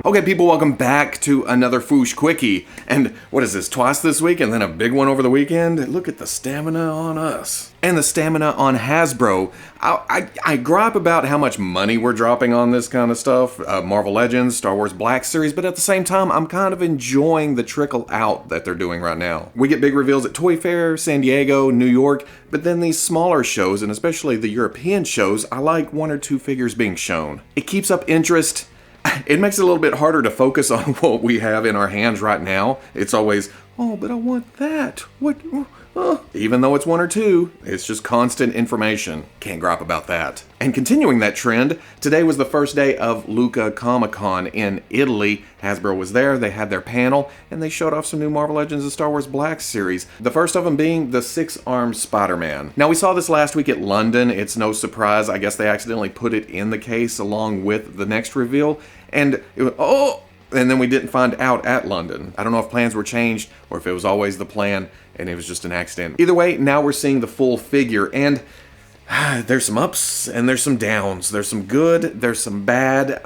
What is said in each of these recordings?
Okay, people, welcome back to another Fwoosh Quickie. And what is this, twice this week and then a big one over the weekend? Look at the stamina on us. And the stamina on Hasbro. I gripe about how much money we're dropping on this kind of stuff. Marvel Legends, Star Wars Black Series, but at the same time, I'm kind of enjoying the trickle out that they're doing right now. We get big reveals at Toy Fair, San Diego, New York, but then these smaller shows, and especially the European shows, I like one or two figures being shown. It keeps up interest. It makes it a little bit harder to focus on what we have in our hands right now. It's always, oh, but I want that. What? Even though it's one or two, it's just constant information. Can't gripe about that. And continuing that trend, today was the first day of Lucca Comics in Italy. Hasbro was there, they had their panel, and they showed off some new Marvel Legends and Star Wars Black Series. The first of them being the 6-armed Spider-Man. Now, we saw this last week at London. It's no surprise. I guess they accidentally put it in the case along with the next reveal. And it was, oh! And then we didn't find out at London. I don't know if plans were changed or if it was always the plan and it was just an accident. Either way, now we're seeing the full figure, and there's some ups and there's some downs. There's some good, there's some bad.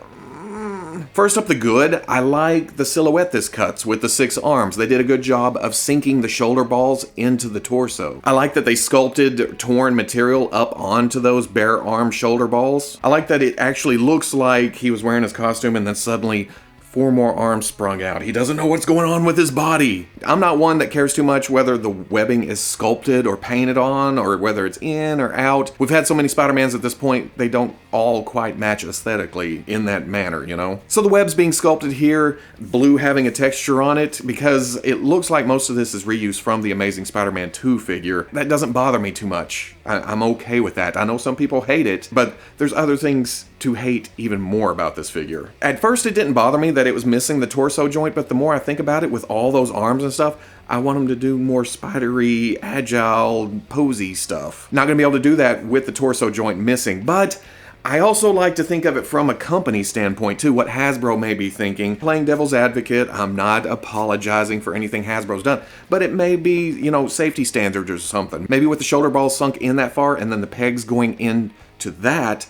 First up, the good. I like the silhouette this cuts with the 6 arms. They did a good job of sinking the shoulder balls into the torso. I like that they sculpted torn material up onto those bare arm shoulder balls. I like that it actually looks like he was wearing his costume and then suddenly 4 more arms sprung out. He doesn't know what's going on with his body. I'm not one that cares too much whether the webbing is sculpted or painted on or whether it's in or out. We've had so many Spider-Mans at this point, they don't all quite match aesthetically in that manner, you know? So the web's being sculpted here, blue having a texture on it, because it looks like most of this is reused from the Amazing Spider-Man 2 figure. That doesn't bother me too much. I'm okay with that. I know some people hate it, but there's other things to hate even more about this figure. At first, it didn't bother me that it was missing the torso joint, but the more I think about it, with all those arms and stuff, I want him to do more spidery, agile, posy stuff. Not gonna be able to do that with the torso joint missing, but I also like to think of it from a company standpoint too, what Hasbro may be thinking. Playing devil's advocate, I'm not apologizing for anything Hasbro's done, but it may be, you know, safety standards or something. Maybe with the shoulder balls sunk in that far and then the pegs going into that,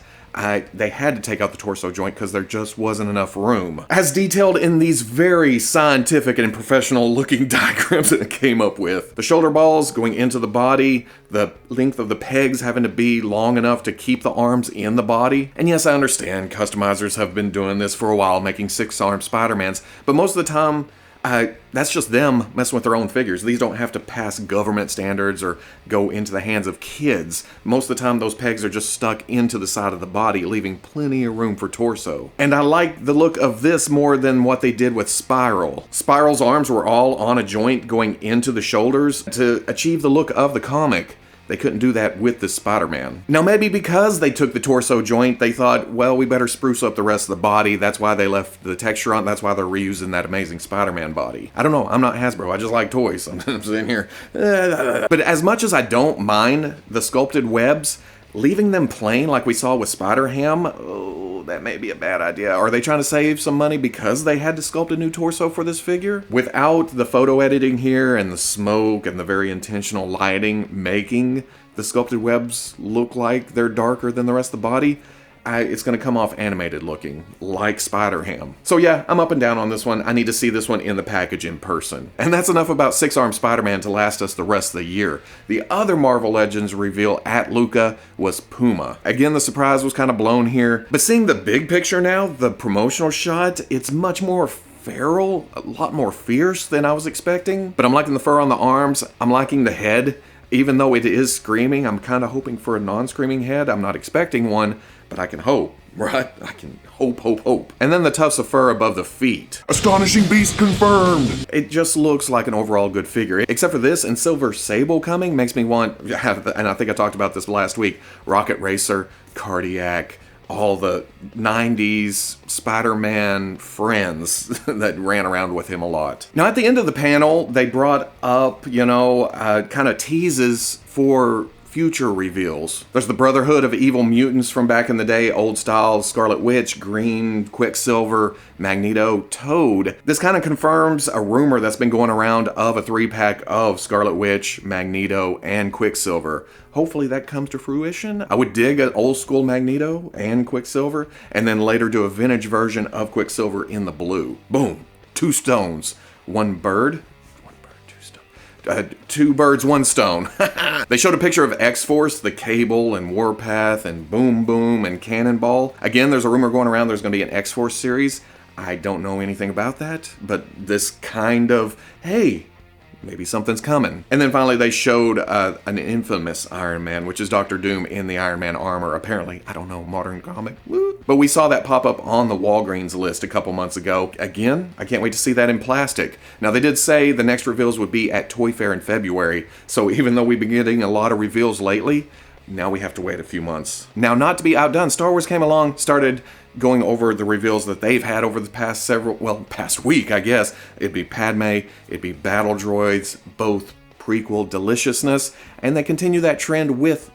they had to take out the torso joint because there just wasn't enough room. As detailed in these very scientific and professional looking diagrams that I came up with. The shoulder balls going into the body, the length of the pegs having to be long enough to keep the arms in the body. And yes, I understand customizers have been doing this for a while, making 6-armed Spider-Mans, but most of the time, that's just them messing with their own figures. These don't have to pass government standards or go into the hands of kids. Most of the time, those pegs are just stuck into the side of the body, leaving plenty of room for torso. And I like the look of this more than what they did with Spiral. Spiral's arms were all on a joint going into the shoulders. To achieve the look of the comic, they couldn't do that with this Spider-Man. Now, maybe because they took the torso joint, they thought, well, we better spruce up the rest of the body. That's why they left the texture on. That's why they're reusing that Amazing Spider-Man body. I don't know. I'm not Hasbro. I just like toys. I'm sitting here. But as much as I don't mind the sculpted webs, leaving them plain like we saw with Spider-Ham, oh, that may be a bad idea. Are they trying to save some money because they had to sculpt a new torso for this figure? Without the photo editing here and the smoke and the very intentional lighting making the sculpted webs look like they're darker than the rest of the body, it's going to come off animated looking, like Spider-Ham. So yeah, I'm up and down on this one. I need to see this one in the package in person. And that's enough about 6-armed Spider-Man to last us the rest of the year. The other Marvel Legends reveal at Lucca was Puma. Again, the surprise was kind of blown here, but seeing the big picture now, the promotional shot, it's much more feral, a lot more fierce than I was expecting. But I'm liking the fur on the arms. I'm liking the head. Even though it is screaming, I'm kind of hoping for a non-screaming head. I'm not expecting one, but I can hope, right? I can hope. And then the tufts of fur above the feet. Astonishing Beast confirmed! It just looks like an overall good figure. Except for this and Silver Sable coming makes me want, and I think I talked about this last week, Rocket Racer, Cardiac, all the 90s Spider-Man friends that ran around with him a lot. Now, at the end of the panel, they brought up, kind of teases for future reveals. There's the Brotherhood of Evil mutants from back in the day, old style, Scarlet Witch, Green, Quicksilver, Magneto, Toad. This kind of confirms a rumor that's been going around of a 3-pack of Scarlet Witch, Magneto, and Quicksilver. Hopefully that comes to fruition. I would dig an old school Magneto and Quicksilver, and then later do a vintage version of Quicksilver in the blue. Boom. 2 stones. 1 bird. 2 birds, 1 stone. They showed a picture of XForce, the Cable, and Warpath, and Boom Boom, and Cannonball. Again, there's a rumor going around there's going to be an XForce series. I don't know anything about that, but this kind of, hey, maybe something's coming. And then finally they showed an infamous Iron Man, which is Dr. Doom in the Iron Man armor. Apparently, I don't know, modern comic. Woo. But we saw that pop up on the Walgreens list a couple months ago. Again, I can't wait to see that in plastic. Now they did say the next reveals would be at Toy Fair in February. So even though we've been getting a lot of reveals lately, now we have to wait a few months. Now, not to be outdone, Star Wars came along, started going over the reveals that they've had over the past week, I guess. It'd be Padme, it'd be Battle Droids, both prequel deliciousness, and they continue that trend with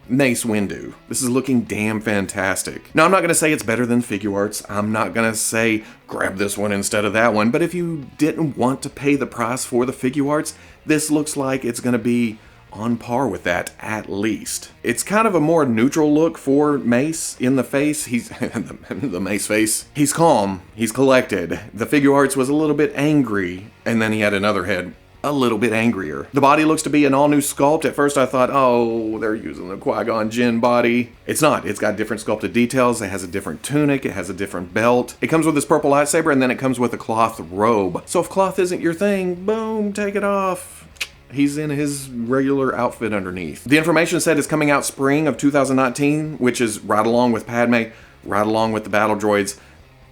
Mace Windu. This is looking damn fantastic. Now, I'm not going to say it's better than Figuarts. I'm not going to say grab this one instead of that one, but if you didn't want to pay the price for the Figuarts, this looks like it's going to be on par with that, at least. It's kind of a more neutral look for Mace in the face. He's the Mace face. He's calm. He's collected. The Figuarts was a little bit angry, and then he had another head a little bit angrier. The body looks to be an all-new sculpt. At first I thought, oh, they're using the Qui-Gon Jinn body. It's not. It's got different sculpted details. It has a different tunic. It has a different belt. It comes with this purple lightsaber, and then it comes with a cloth robe. So if cloth isn't your thing, boom, take it off. He's in his regular outfit underneath. The information said it's coming out spring of 2019, which is right along with Padme, right along with the Battle Droids.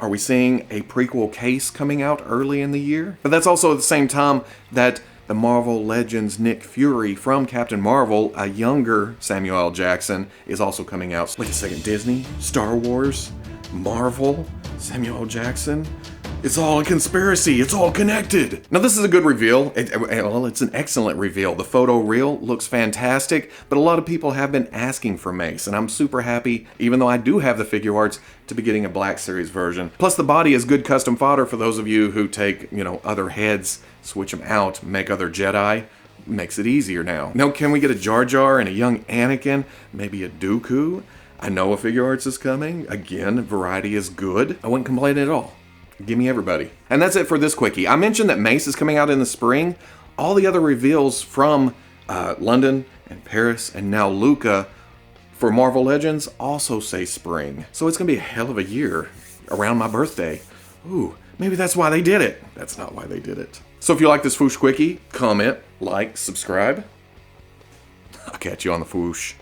Are we seeing a prequel case coming out early in the year? But that's also at the same time that the Marvel Legends Nick Fury from Captain Marvel, a younger Samuel L. Jackson, is also coming out. Wait a second, Disney? Star Wars? Marvel? Samuel L. Jackson? It's all a conspiracy. It's all connected. Now, this is a good reveal. It's an excellent reveal. The photo reel looks fantastic, but a lot of people have been asking for Mace, and I'm super happy, even though I do have the Figuarts, to be getting a Black Series version. Plus, the body is good custom fodder for those of you who take, other heads, switch them out, make other Jedi. Makes it easier now. Now, can we get a Jar Jar and a young Anakin? Maybe a Dooku? I know a Figuarts is coming. Again, variety is good. I wouldn't complain at all. Give me everybody. And that's it for this quickie. I mentioned that Mace is coming out in the spring. All the other reveals from London and Paris and now Lucca for Marvel Legends also say spring. So it's going to be a hell of a year around my birthday. Ooh, maybe that's why they did it. That's not why they did it. So if you like this Fwoosh quickie, comment, like, subscribe. I'll catch you on the Fwoosh.